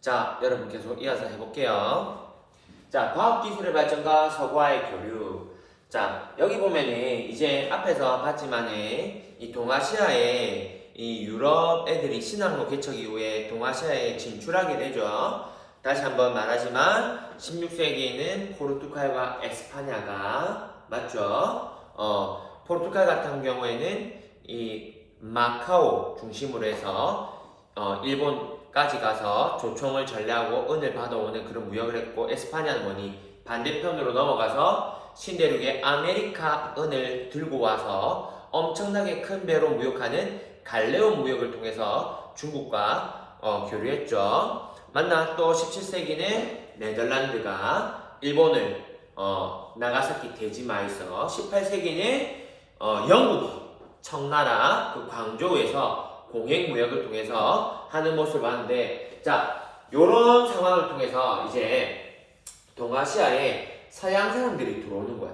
자, 여러분 계속 이어서 해볼게요. 자, 과학기술의 발전과 서구와의 교류. 자, 여기 보면은 이제 앞에서 봤지만은 이 동아시아에 이 유럽 애들이 신항로 개척 이후에 동아시아에 진출하게 되죠. 다시 한번 말하지만 16세기에는 포르투갈과 에스파냐가 맞죠? 포르투갈 같은 경우에는 이 마카오 중심으로 해서 일본까지 가서 조총을 전래하고 은을 받아오는 그런 무역을 했고, 에스파냐는 뭐니 반대편으로 넘어가서 신대륙의 아메리카 은을 들고 와서 엄청나게 큰 배로 무역하는 갈레온 무역을 통해서 중국과 교류했죠. 맞나? 또 17세기는 네덜란드가 일본을 나가사키 대지마에서, 18세기는 영국이 청나라 그 광저우에서 공행무역을 통해서 하는 모습을 봤는데, 자, 요런 상황을 통해서 이제 동아시아에 서양 사람들이 들어오는 거야.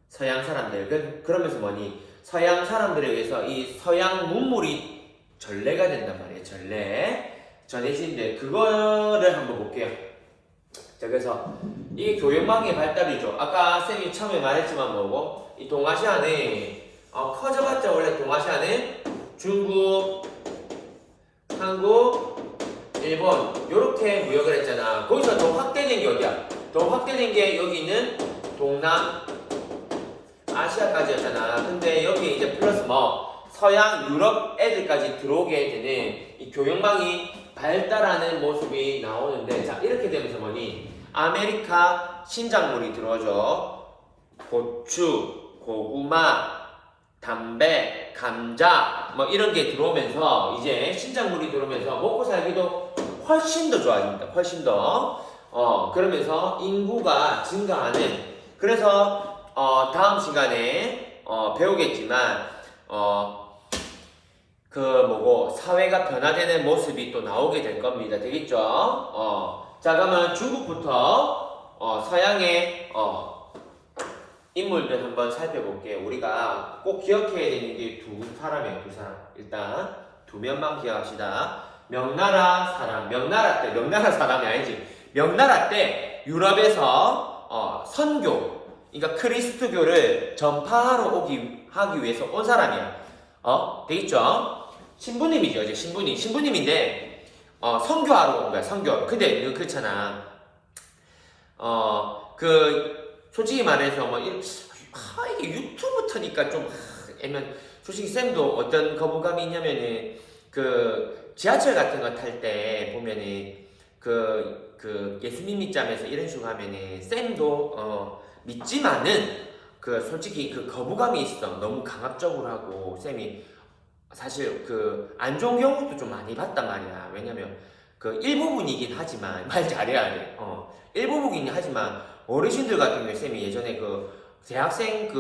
서양 사람들. 그러면서 뭐니? 서양 사람들에 의해서 이 서양 문물이 전래가 된단 말이에요. 전해지는데, 그거를 한번 볼게요. 자, 그래서 이게 교역망의 발달이죠. 아까 쌤이 처음에 말했지만 뭐고, 이 동아시아는 커져봤자 원래 동아시아는 중국, 한국, 일본 요렇게 무역을 했잖아. 거기서 더 확대된 게 어디야? 더 확대된 게 여기 있는 동남 아시아까지였잖아. 근데 여기 이제 플러스 뭐 서양 유럽 애들까지 들어오게 되는 이 교역망이 발달하는 모습이 나오는데, 자, 이렇게 되면서 뭐니? 아메리카 신작물이 들어오죠. 고추, 고구마, 담배, 감자 뭐 이런 게 들어오면서 이제 신작물이 들어오면서 먹고 살기도 훨씬 더 좋아집니다. 훨씬 더. 그러면서 인구가 증가하는. 그래서 다음 시간에 배우겠지만 그 뭐고 사회가 변화되는 모습이 또 나오게 될 겁니다. 되겠죠? 자, 그러면 중국부터 서양의 인물들 한번 살펴볼게요. 우리가 꼭 기억해야 되는 게 두 사람이에요. 두 사람. 일단 두 명만 기억합시다. 명나라 사람. 명나라 사람이 아니지. 명나라 때 유럽에서 선교, 그러니까 크리스트교를 전파하러 하기 위해서 온 사람이야. 되겠죠? 신부님이죠. 이제 신부님인데 선교하러 온 거야. 선교. 근데 그렇잖아. 솔직히 말해서 이게 유튜브 터니까 좀 솔직히 쌤도 어떤 거부감이 있냐면은 그 지하철 같은 거 탈 때 보면은 그 예수님 믿자면서 이런 식으로 하면은 쌤도 믿지만은 솔직히 그 거부감이 있어. 너무 강압적으로 하고. 쌤이 사실 안 좋은 경우도 좀 많이 봤단 말이야. 왜냐면 일부분이긴 하지만 말 잘해야 돼. 일부분이긴 하지만 어르신들 같은 경우에 쌤이 예전에 대학생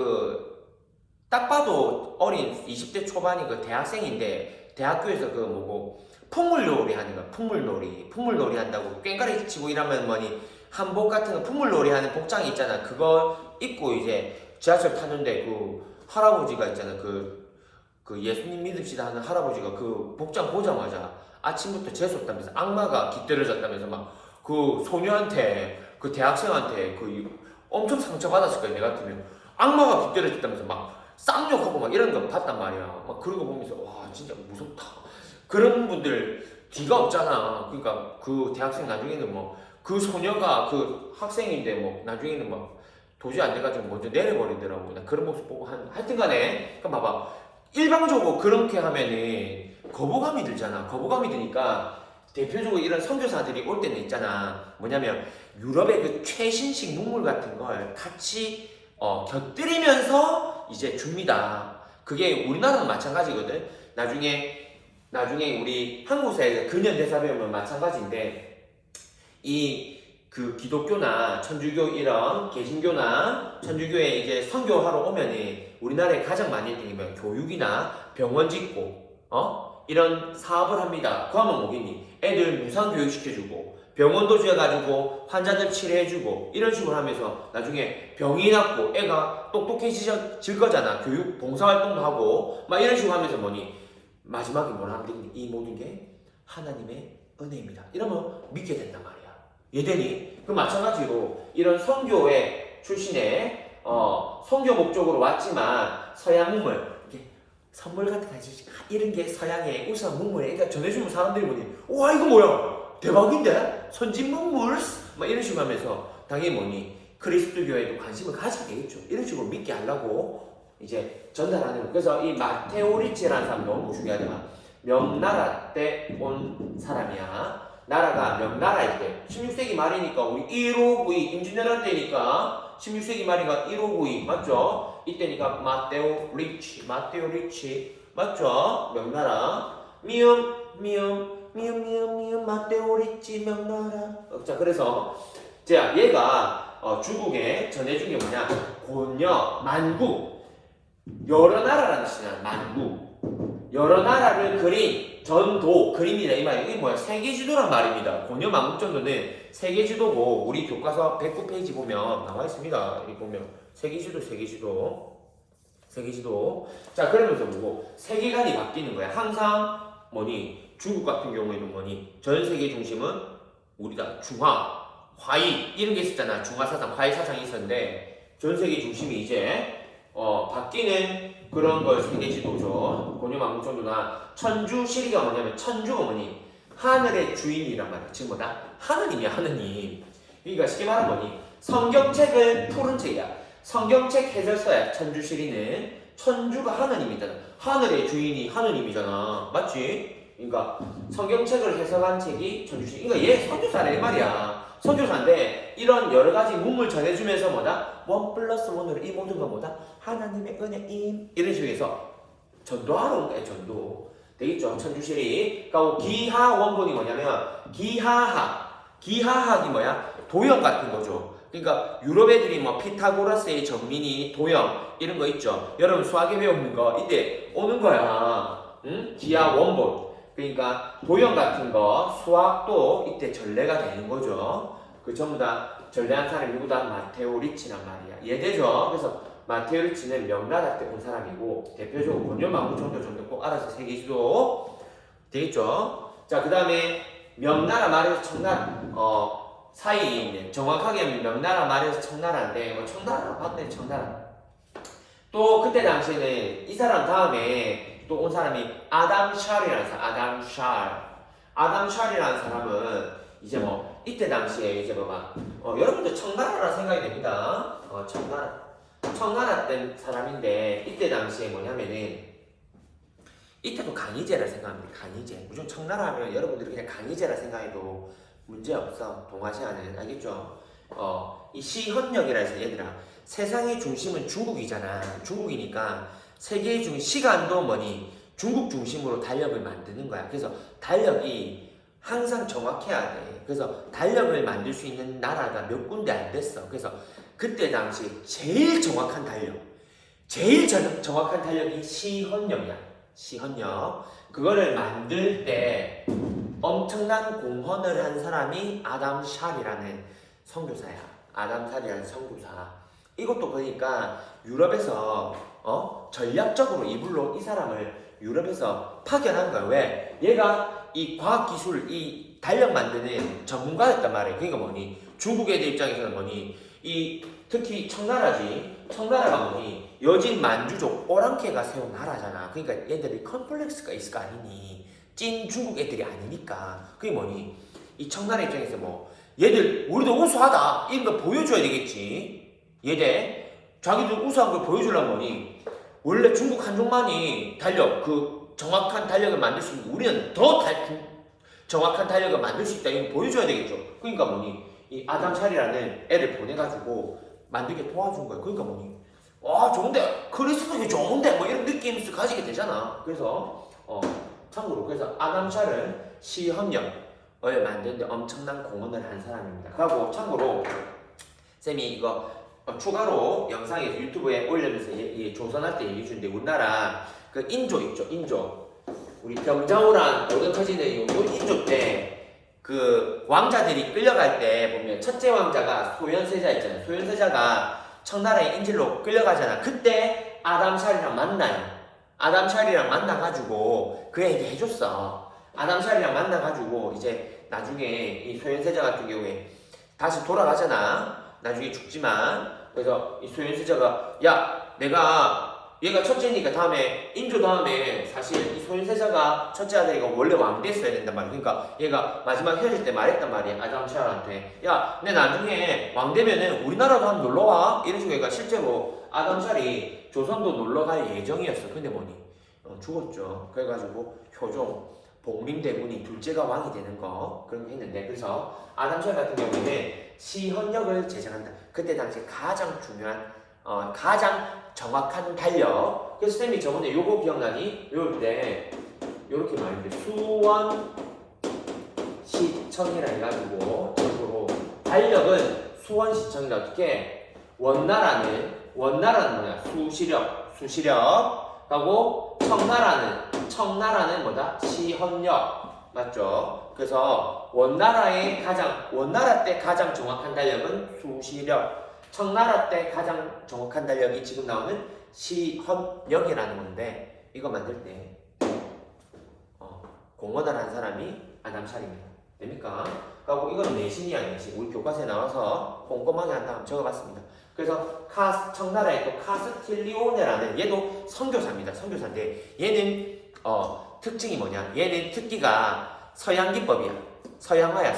딱 봐도 어린 20대 초반이 대학생인데 대학교에서 풍물놀이 하는 거야. 풍물놀이 한다고 꽹과리 치고 이러면 뭐니 한복 같은 거 풍물놀이 하는 복장이 있잖아. 그거 입고 이제 지하철 타는데 할아버지가 있잖아. 예수님 믿읍시다 하는 할아버지가 복장 보자마자 아침부터 재수없다면서 악마가 깃들여졌다면서 막 소녀한테 대학생한테 엄청 상처받았을 거야. 내가 같으면 악마가 깃들여졌다면서 막 쌍욕하고 막 이런 거 봤단 말이야. 막 그런 거 보면서 와 진짜 무섭다. 그런 분들 뒤가 없잖아. 그러니까 대학생 나중에는 소녀가 학생인데 나중에는 도저히 안 돼가지고 먼저 내려버리더라고. 나 그런 모습 보고 하여튼 간에 봐봐. 일방적으로 그렇게 하면은 거부감이 들잖아. 거부감이 드니까 대표적으로 이런 선교사들이 올 때는 있잖아. 뭐냐면 유럽의 최신식 문물 같은 걸 같이 곁들이면서 이제 줍니다. 그게 우리나라도 마찬가지거든. 나중에 우리 한국 사회에서 근현대사 배우면 마찬가지인데, 기독교나 천주교 이런 개신교나 천주교에 이제 선교하러 오면은 우리나라에 가장 많이 있는 게 교육이나 병원 짓고 이런 사업을 합니다. 그 하면 뭐겠니? 애들 무상 교육 시켜주고 병원도 지어가지고 환자들 치료해주고 이런 식으로 하면서 나중에 병이 낫고 애가 똑똑해질 거잖아. 교육 봉사활동도 하고 막 이런 식으로 하면서 뭐니 마지막에 뭐라 하면 이 모든 게 하나님의 은혜입니다. 이러면 믿게 된단 말이야. 예되니? 그 마찬가지로 이런 선교회 출신의 선교 목적으로 왔지만 서양 문물 이게 선물 같은 다시 이런 게 서양의 우선 문물에 그러니까 전해주면 사람들이 뭐니? 와 이거 뭐야? 대박인데? 선진 문물? 막 이런 식으로 하면서 당연히 뭐니? 그리스도 교회에도 관심을 가지게 되겠죠. 이런 식으로 믿게 하려고 이제 전달하는 거. 그래서 이 마테오 리치라는 사람 너무 중요하지만 명나라 때 온 사람이야. 나라가 명나라일 때 16세기 말이니까 우리 1592 임진왜란 때니까 16세기 말이니까 1592 맞죠? 이때니까 마테오 리치 맞죠? 명나라 미음 마테오 리치 명나라. 자 그래서 자 얘가 중국에 전해준 게 뭐냐? 곤여 만국 여러 나라라는 뜻이야. 만국 여러 나라를 그린 전도 그림이다 이 말이에요. 이게 뭐야? 세계지도란 말입니다. 곤여 만국 전도는 세계지도고 우리 교과서 109페이지 보면 나와 있습니다. 여기 보면 세계지도. 자 그러면서 뭐고 세계관이 바뀌는 거야. 항상 뭐니 중국 같은 경우에는 뭐니 전 세계 중심은 우리가 중화, 화이 이런 게 있었잖아. 중화 사상, 화이 사상이 있었는데 전 세계 중심이 이제 바뀌는 그런 걸 세계지도죠. 곤요만국전도나 천주시리가 뭐냐면 천주가 뭐니 하늘의 주인이란 말이야. 지금 뭐다? 하느님이야 하느님. 그러니까 쉽게 말하면 뭐니 성경책을 푸른 책이야. 성경책 해설서야. 천주시리는 천주가 하느님이잖아. 하늘의 주인이 하느님이잖아. 맞지? 그러니까 성경책을 해석한 책이 천주시리. 그러니까 얘 선교사래 이 말이야. 선교사인데 이런 여러 가지 문물 전해주면서 뭐다? 1+1으로 이 모든 건 뭐다? 하나님의 은혜임 이런 식으로 해서 전도하러 온 거야. 전도 되겠죠? 천주시리. 그러니까 기하 원본이 뭐냐면 기하학이 뭐야? 도형 같은 거죠. 그러니까 유럽 애들이 뭐 피타고라스의 정민이 도형 이런 거 있죠. 여러분 수학에 배우는 거 이때 오는 거야. 응? 기하 원본. 그러니까 도형 같은 거 수학도 이때 전례가 되는 거죠. 그 전부 다 전례한 사람이 누구다? 마테오 리치란 말이야. 이해되죠? 그래서 마테오 리치는 명나라 때 온 사람이고 대표적으로 곤요만국 정도 꼭 알아서 세계지도 되겠죠? 자 그 다음에 명나라 말에서 청나라 사이에 있는 정확하게 하면 명나라 말에서 청나라인데 뭐 청나라 맞네 청나라. 또 그때 당시에는 이 사람 다음에 또 온 사람이 아담 샬이라는 사람. 아담 샬이라는 사람은 이제 뭐 이때 당시에 이제 뭐 막 여러분들 청나라라 생각이 됩니다. 청나라 때 사람인데 이때 당시에 뭐냐면은 이때도 강희제라 생각합니다. 강희제. 무조건 청나라 하면 여러분들이 그냥 강희제라 생각해도 문제 없어. 동아시아는 알겠죠? 이 시헌역이라 해서 얘들아 세상의 중심은 중국이잖아. 중국이니까 세계의 시간도 뭐니 중국 중심으로 달력을 만드는 거야. 그래서 달력이 항상 정확해야 돼. 그래서 달력을 만들 수 있는 나라가 몇 군데 안 됐어. 그래서 그때 당시 제일 정확한 달력이 시헌역이야. 시헌역. 그거를 만들 때 엄청난 공헌을 한 사람이 아담 샬이라는 선교사야. 아담 샬이라는 선교사. 이것도 보니까 유럽에서 전략적으로 이 사람을 유럽에서 파견한 거야. 왜? 얘가 이 과학기술, 이 달력 만드는 전문가였단 말이야. 그러니까 뭐니? 중국 애들 입장에서는 뭐니? 특히 청나라가 뭐니? 여진 만주족 오랑캐가 세운 나라잖아. 그러니까 얘들이 컴플렉스가 있을 거 아니니? 찐 중국 애들이 아니니까. 그게 뭐니? 이 청나라 입장에서 뭐 얘들 우리도 우수하다 이런 거 보여줘야 되겠지. 얘들 자기들 우수한 걸 보여주려면 뭐니? 원래 중국 한족만이 달력 그 정확한 달력을 만들 수 있는 우리는 더 정확한 달력을 만들 수 있다 이거 보여줘야 되겠죠. 그러니까 뭐니? 이 아담 샬이라는 애를 보내가지고 만들게 도와준 거야. 그러니까 뭐니? 와 좋은데 그리스도교 좋은데 뭐 이런 느낌을 가지게 되잖아. 그래서 참고로 그래서 아담 샬은 시헌역을 만드는데 엄청난 공헌을 한 사람입니다. 그리고 참고로 쌤이 이거 추가로 영상에 유튜브에 올리면서 조선할 때 얘기해 주는데 우리나라 그 인조 있죠. 인조 우리 병자호란 오던 터지는 인조 때 그 왕자들이 끌려갈 때 보면 첫째 왕자가 소현세자 있잖아요. 소현세자가 청나라의 인질로 끌려가잖아. 그때 아담 샬이랑 만나요. 아담 샬이랑 만나가지고 그 얘기 해줬어. 아담샬이랑 만나가지고 이제 나중에 이 소현세자 같은 경우에 다시 돌아가잖아. 나중에 죽지만. 그래서 이 소현세자가 야 내가 얘가 첫째니까 다음에 인조 다음에 사실 이 소현세자가 첫째 아들이가 원래 왕 됐어야 된단 말이야. 그러니까 얘가 마지막 헤어질 때 말했단 말이야. 아담샬한테 야 내 나중에 왕 되면은 우리나라도 한번 놀러와. 이런 식으로 얘가 실제로 아담샬이 조선도 놀러갈 예정이었어. 근데 뭐니 죽었죠. 그래가지고 효종 복림대군이 둘째가 왕이 되는 거 그런 거 했는데 그래서 아담샬 같은 경우에는 시헌력을 제정한다. 그때 당시 가장 중요한 가장 정확한 달력. 그래서 쌤이 저번에 요거 기억나니? 요럴 때 요렇게 말했는데 수원시청이라 해가지고 적으로 달력은 수원시청이다. 어떻게 원나라는 뭐야? 수시력 하고 청나라는 뭐다? 시헌력 맞죠? 그래서 원나라 때 가장 정확한 달력은 수시력, 청나라 때 가장 정확한 달력이 지금 나오는 시헌력이라는 건데 이거 만들 때 공헌을 한 사람이 아담샬입니다. 됩니까? 그리고 이건 내신이야 내신. 우리 교과서에 나와서 꼼꼼하게 한 다음 적어봤습니다. 그래서 청나라에 또 카스틸리오네라는 얘도 선교사입니다. 선교사인데 얘는 특징이 뭐냐? 얘는 특기가 서양 기법이야. 서양화야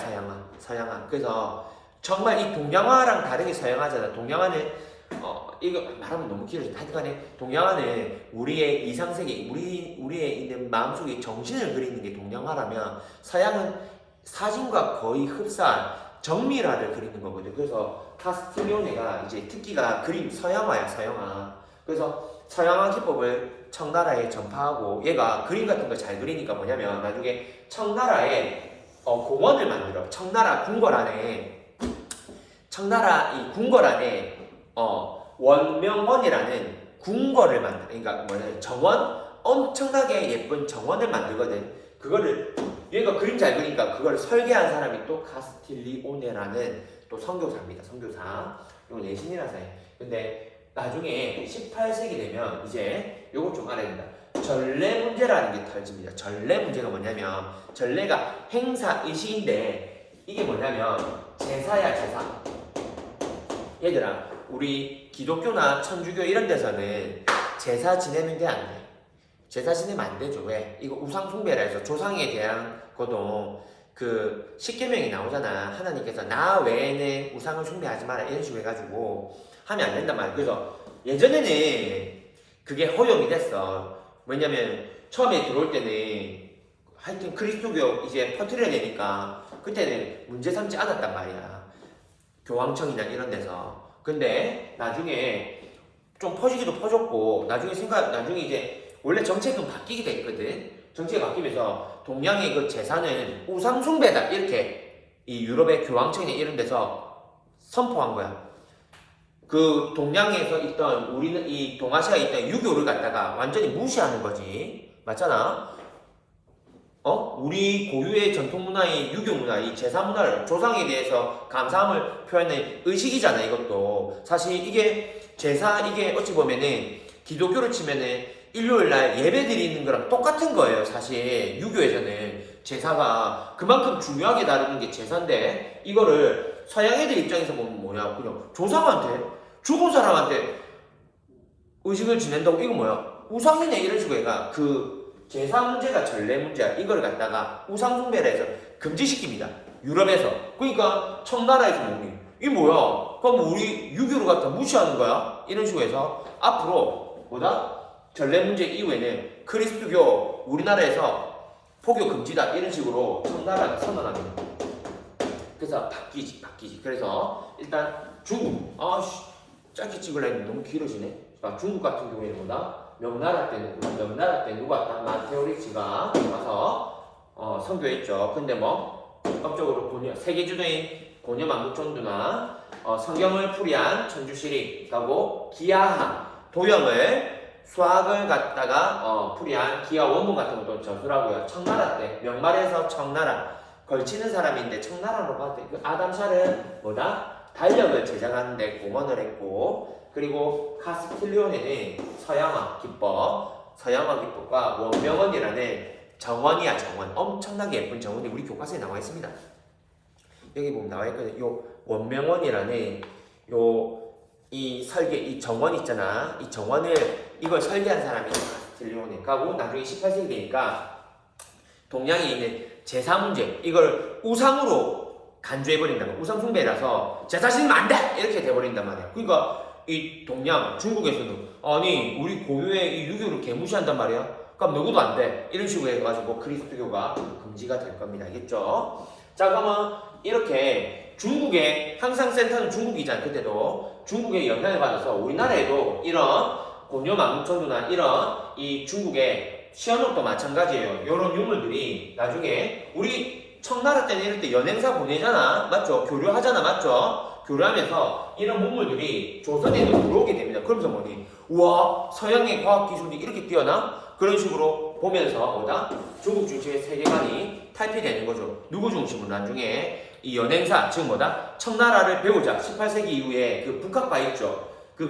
서양화. 그래서 정말 이 동양화랑 다르게 서양화잖아. 동양화는 이거 말하면 너무 길어져. 하여튼간에 동양화는 우리의 이상세계, 우리의 있는 마음속에 정신을 그리는 게 동양화라면 서양은 사진과 거의 흡사한 정밀화를 그리는 거거든. 그래서 카스틸리오네가 이제 특기가 그림 서양화야 서양화. 그래서 서양화 기법을 청나라에 전파하고 얘가 그림 같은 거 잘 그리니까 뭐냐면 나중에 청나라에 공원을 만들어. 청나라 궁궐 안에 원명원이라는 궁궐을 만들어. 그러니까 뭐냐면 정원, 엄청나게 예쁜 정원을 만들거든. 그거를 얘가 그림 잘 그리니까 그걸 설계한 사람이 또 카스틸리오네라는 또 선교사입니다. 선교사. 이거 내신이라서 해. 근데 나중에 18세기 되면 이제 요거 좀 알아야 된다. 전례 문제라는 게 터집니다. 전례 문제가 뭐냐면 전례가 행사 의식인데 이게 뭐냐면 제사야 제사. 얘들아 우리 기독교나 천주교 이런 데서는 제사 지내는 게 안 돼. 제사 지내면 안 되죠. 왜? 이거 우상숭배라 해서 조상에 대한 것도 그 십계명이 나오잖아. 하나님께서 나 외에는 우상을 숭배하지 마라 이런 식으로 해가지고 하면 안 된단 말이야. 그래서 예전에는 그게 허용이 됐어. 왜냐면 처음에 들어올 때는 하여튼 그리스도교 이제 퍼뜨려야 되니까 그때는 문제 삼지 않았단 말이야. 교황청이나 이런 데서. 근데 나중에 좀 퍼지기도 퍼졌고 나중에 이제 원래 정책은 바뀌게 됐거든. 정책이 바뀌면서 동양의 그 제사는 우상숭배다 이렇게 이 유럽의 교황청이나 이런 데서 선포한 거야. 그 동양에서 있던 우리는 이 동아시아에 있던 유교를 갖다가 완전히 무시하는 거지. 맞잖아. 우리 고유의 전통 문화인 유교 문화, 이 제사 문화를 조상에 대해서 감사함을 표현하는 의식이잖아. 이것도 사실 이게 제사 이게 어찌 보면은 기독교를 치면은 일요일날 예배 드리는 거랑 똑같은 거예요. 사실 유교에서는 제사가 그만큼 중요하게 다루는 게 제사인데 이거를 서양 애들 입장에서 보면 뭐냐 그냥 조상한테 죽은 사람한테 의식을 지낸다고 이거 뭐야 우상이네 이런 식으로 해가 그 제사 문제가 전례 문제야. 이걸 갖다가 우상숭배라 해서 금지시킵니다. 유럽에서. 그러니까 청나라에서 뭐니 이게 뭐야 그럼 우리 유교를 갖다 무시하는 거야 이런 식으로 해서 앞으로 뭐다 전례 문제 이후에는 그리스도교 우리나라에서 포교 금지다 이런 식으로 청나라가 선언합니다. 그래서 바뀌지. 그래서 일단 중국 짧게 찍으려 했는데 너무 길어지네. 중국 같은 경우에는 뭐다 명나라 때 누가 왔다 마테오리치가 와서 선교했죠. 근데 뭐 법적으로 세계주도인 고려만국전두나 성경을 풀이한 천주시립하고 기하학 도형을 수학을 갖다가 풀이한 기하 원문 같은 것도 저술하고요. 청나라 때 명말에서 청나라 걸치는 사람인데 청나라로 봤을 때 그 아담샬은 뭐다 달력을 제작하는데 공헌을 했고 그리고 카스틸리오네는 서양화 기법과 원명원이라는 정원이야, 정원. 엄청나게 예쁜 정원이 우리 교과서에 나와 있습니다. 여기 보면 나와 있거든요. 요 원명원이라는 이 설계, 이 정원 있잖아. 이 정원을 이걸 설계한 사람이 들려오니까 나중에 18세기 되니까 동양에 있는 제사 문제 이걸 우상으로 간주해버린다면 우상 숭배라서 제사 지내면 안 돼! 이렇게 돼버린단 말이야. 그러니까 이 동양 중국에서는 아니 우리 고유의 이 유교를 개무시한단 말이야. 그럼 누구도 안 돼. 이런 식으로 해가지고 그리스도교가 금지가 될 겁니다. 알겠죠? 자, 그러면 이렇게 중국의 항상 센터는 중국이잖아. 그때도 중국의 영향을 받아서 우리나라에도 이런 곤요망천두나 이런 이 중국의 시언업도 마찬가지예요. 이런 유물들이 나중에 우리 청나라 때는 이럴 때 연행사 보내잖아. 맞죠? 교류하잖아. 맞죠? 교류하면서 이런 문물들이 조선에도 들어오게 됩니다. 그러면서 뭐니? 우와, 서양의 과학기술이 이렇게 뛰어나? 그런 식으로 보면서 뭐다? 중국 중심의 세계관이 탈피되는 거죠. 누구 중심으로 나중에 이 연행사, 즉 뭐다? 청나라를 배우자. 18세기 이후에 그 북학파 있죠. 그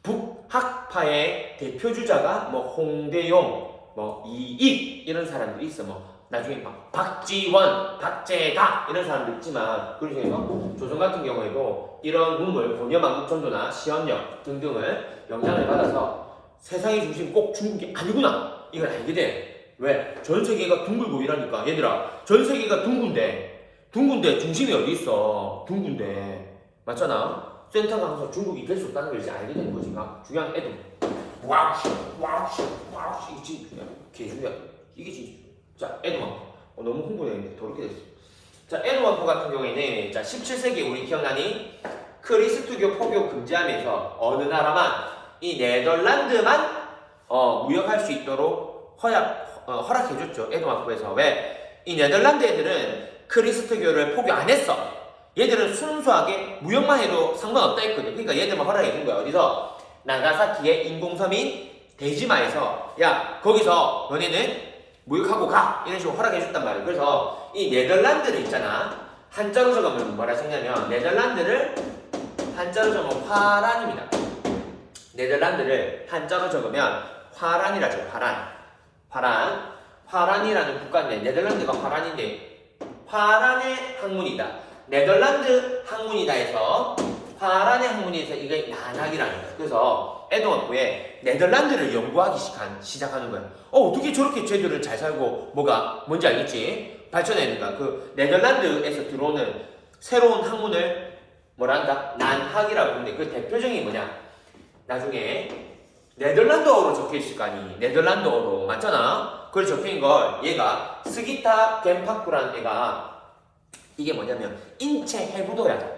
북학파의 대표주자가 뭐 홍대용, 뭐 이익 이런 사람들이 있어. 뭐 나중에 막 박지원, 박재가 이런 사람들 있지만 그런 중에서 조선 같은 경우에도 이런 문물, 곤요망국천도나 시언력 등등을 영향을 받아서 세상의 중심 꼭 중국이 아니구나 이걸 알게 돼. 왜? 전 세계가 둥글고 이러니까 얘들아 전 세계가 둥근데 중심이 어디 있어? 둥근데 맞잖아? 센터가 항상 중국이 될 수 없다는 걸 이제 알게 되는 거지. 중요한 애들 와우씨 이게 진짜 그냥 개중요해. 이게 진짜 자 에드먼 너무 흥분했는데 더럽게 됐어. 자 에드먼 포 같은 경우에는 자 17세기 우리 기억나니? 크리스트교 포교 금지하면서 어느 나라만 이 네덜란드만 무역할 수 있도록 허락해줬죠. 에드먼 포에서. 왜? 이 네덜란드 애들은 크리스트교를 포교 안 했어. 얘들은 순수하게 무역만 해도 상관없다 했거든. 그러니까 얘들만 허락해준 거야. 어디서? 나가사키의 인공섬인 데지마에서 야 거기서 너네는 무역하고 가! 이런 식으로 허락해줬단 말이에요. 그래서 이 네덜란드를 있잖아. 한자로 적으면 뭐라 했냐면 네덜란드를 한자로 적으면 화란입니다. 네덜란드를 한자로 적으면 화란이라죠. 화란이라는 국가인데 네덜란드가 화란인데 화란의 학문이다. 네덜란드 학문이다 해서 화란의 학문에서 이게 난학이라는 거야. 그래서 에드먼 포에 네덜란드를 연구하기 시작하는 거야. 어떻게 저렇게 쟤들은 잘 살고 뭔지 알겠지? 발전했는가? 그 네덜란드에서 들어오는 새로운 학문을 뭐라 한다? 난학이라고 하는데 그 대표적인 뭐냐? 나중에 네덜란드어로 적혀있을 거 아니? 네덜란드어로 맞잖아? 그걸 적혀있는 걸 얘가 스기타 겐파쿠라는 애가 이게 뭐냐면 인체 해부도야.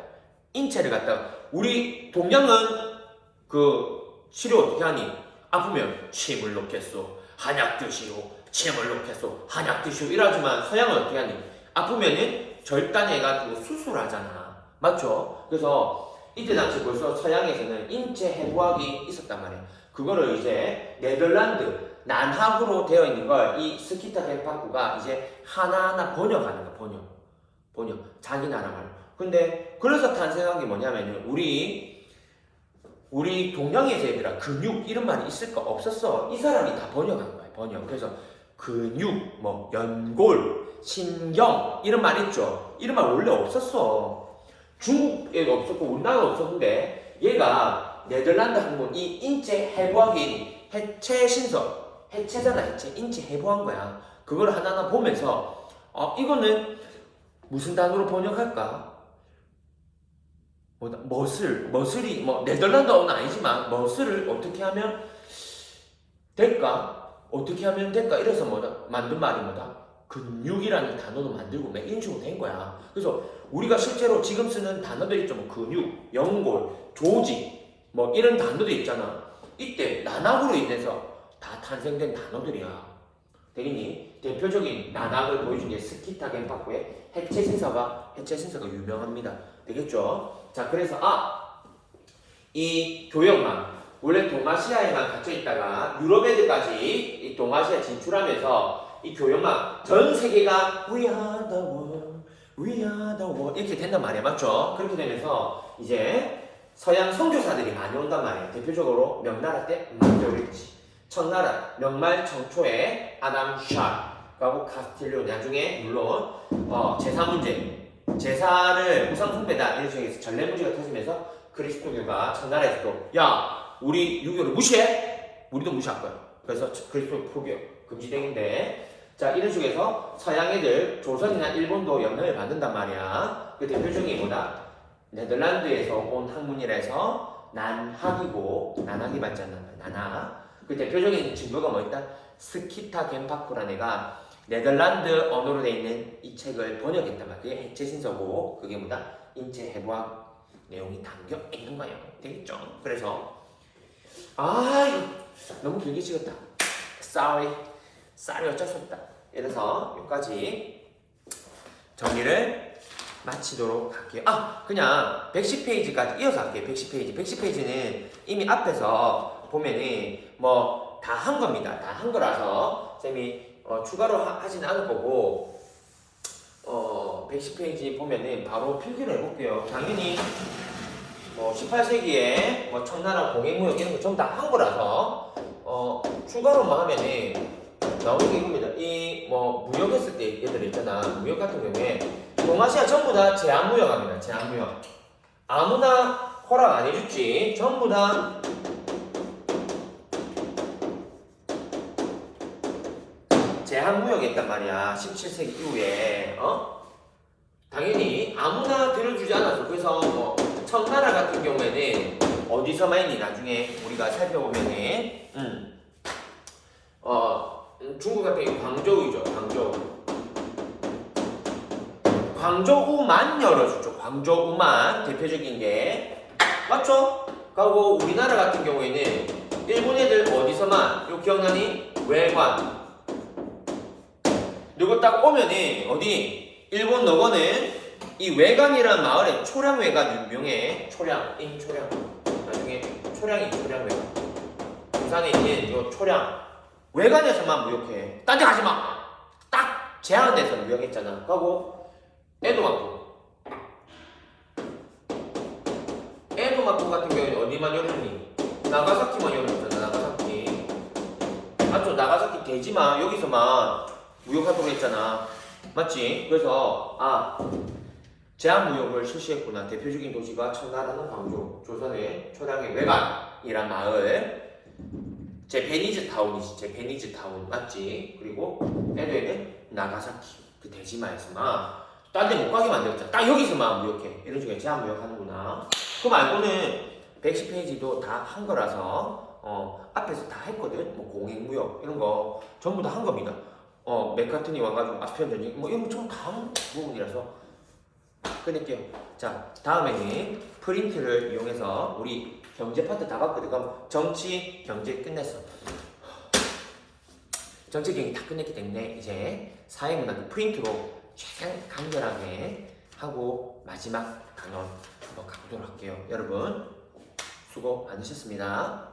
인체를 갖다가 우리 동양은 그 치료 어떻게 하니? 아프면 침을 놓겠소. 한약 드시오. 침을 놓겠소. 한약 드시오. 이러지만 서양은 어떻게 하니? 아프면은 절단해가지고 수술하잖아. 맞죠? 그래서 이때 당시 벌써 서양에서는 인체 해부학이 있었단 말이야. 그거를 이제 네덜란드 난학으로 되어 있는 걸 이 스키타 겐파쿠가 이제 하나하나 번역하는 거야. 번역. 자기 나라 말로. 근데 그래서 탄생한 게 뭐냐면은 우리 동양에서 얘들아 근육 이런 말이 있을까? 없었어. 이 사람이 다 번역한 거야. 번역. 그래서 근육, 뭐 연골, 신경 이런 말 있죠. 이런 말 원래 없었어. 중국에도 없었고 우리나라도 없었는데 얘가 네덜란드 학문 이 인체 해부학인 해체잖아. 인체 해부한 거야. 그걸 하나하나 보면서 이거는 무슨 단어로 번역할까? 머슬이 뭐 네덜란드어는 아니지만 머슬을 어떻게 하면 될까? 이래서 만든 말이 근육이라는 단어도 만들고 막 이런 식으로 된 거야. 그래서 우리가 실제로 지금 쓰는 단어들 있죠. 뭐 근육, 연골, 조직 뭐 이런 단어들 있잖아. 이때 난학으로 인해서 다 탄생된 단어들이야. 되겠니? 대표적인 난학을 보여준 게 스키타 겐파쿠의 해체 신사가 유명합니다. 되겠죠? 자, 그래서 이 교역망 원래 동아시아에만 갇혀 있다가 유럽 애들까지 이 동아시아 진출하면서 이 교역망 전 세계가 We are the world 이렇게 된단 말이야. 맞죠? 그렇게 되면서 이제 서양 선교사들이 많이 온단 말이에요. 대표적으로 명나라 때 마교리치 청나라 명말 청초에 아담 샤하고 카스틸리오 나중에 물론 제사 문제 제사를 우상 숭배다 이런 식에서 전례 문제가 터지면서 그리스도교가 청나라에서도 야 우리 유교를 무시해? 우리도 무시할 거야. 그래서 그리스도 포교 금지되는데 자 이런 식에서 서양 애들 조선이나 일본도 영향을 받는단 말이야. 그 대표적인 뭐다? 네덜란드에서 온 학문이라 해서 난학이고 난학이 맞잖아. 난학. 그 대표적인 증거가 뭐였다? 스키타 겐파쿠라는 애가 네덜란드 언어로 되어 있는 이 책을 번역했단 말이야. 그게 해체신서고 그게 뭐다? 인체 해부학 내용이 담겨 있는 거예요. 되겠죠? 그래서 이거 너무 길게 찍었다. Sorry 어쩔 수 없다. 이래서 여기까지 정리를 마치도록 할게요. 그냥 110페이지까지 이어서 할게요. 110페이지. 110페이지는 이미 앞에서 보면은 뭐 다 한 겁니다. 다 한 거라서 쌤이 추가로 하진 않을 거고 110페이지 보면은 바로 필기를 해볼게요. 당연히 18세기에 청나라 공행무역 이런 거 전부 다 한 거라서 추가로만 하면은 나오는 게 이겁니다. 이 무역했을 때 얘들 있잖아. 무역 같은 경우에 동아시아 전부 다 제한무역합니다. 제한무역. 아무나 허락 안 해줬지. 전부 다 제한무역했단 말이야. 17세기 이후에 당연히 아무나 들어주지 않았어. 그래서 청나라 같은 경우에는 어디서만 있니? 나중에 우리가 살펴보면은 중국 같은 경우 광저우죠. 광저우만 열어주죠. 광저우만 대표적인 게 맞죠? 그리고 우리나라 같은 경우에는 일본 애들 어디서만 이거 기억나니? 외관 이거 딱 오면은 어디 일본 너거는 이 외관이라는 마을에 초량외관 유명해. 초량 나중에 초량외관 부산에 있는 요 초량 외관에서만 무역해. 딴 데 가지마. 딱 제한돼서 무역했잖아. 그리고 에도마토 같은 경우는 어디만 열었니? 나가사키만 열었잖아. 나가사키 맞죠? 나가사키 대지만 여기서만 무역하도록 했잖아. 맞지? 그래서 제한무역을 실시했구나. 대표적인 도시가 청나라는 광주, 조선의 초량의 외관이란 마을. 제 베니즈 타운 맞지? 그리고 에도에는 나가사키 그 대지마에서만 딴 데 못 가게 만들었잖아. 딱 여기서만 무역해. 이런 식으로 제한무역하는구나. 그거 말고는 110페이지도 다 한 거라서 앞에서 다 했거든. 공익무역 이런 거 전부 다 한 겁니다. 맥카트니 와가지고 아스피안 전쟁 이런 거 전부 다 한 부분이라서 끊을게요. 자, 다음에는 프린트를 이용해서 우리 경제 파트 다 봤거든. 그럼 정치, 경제 끝냈어. 정치 경기 다 끝냈기 때문에 이제 사회문화 프린트로 최대한 간결하게 하고 마지막 단원 한번 가보도록 할게요. 여러분 수고 많으셨습니다.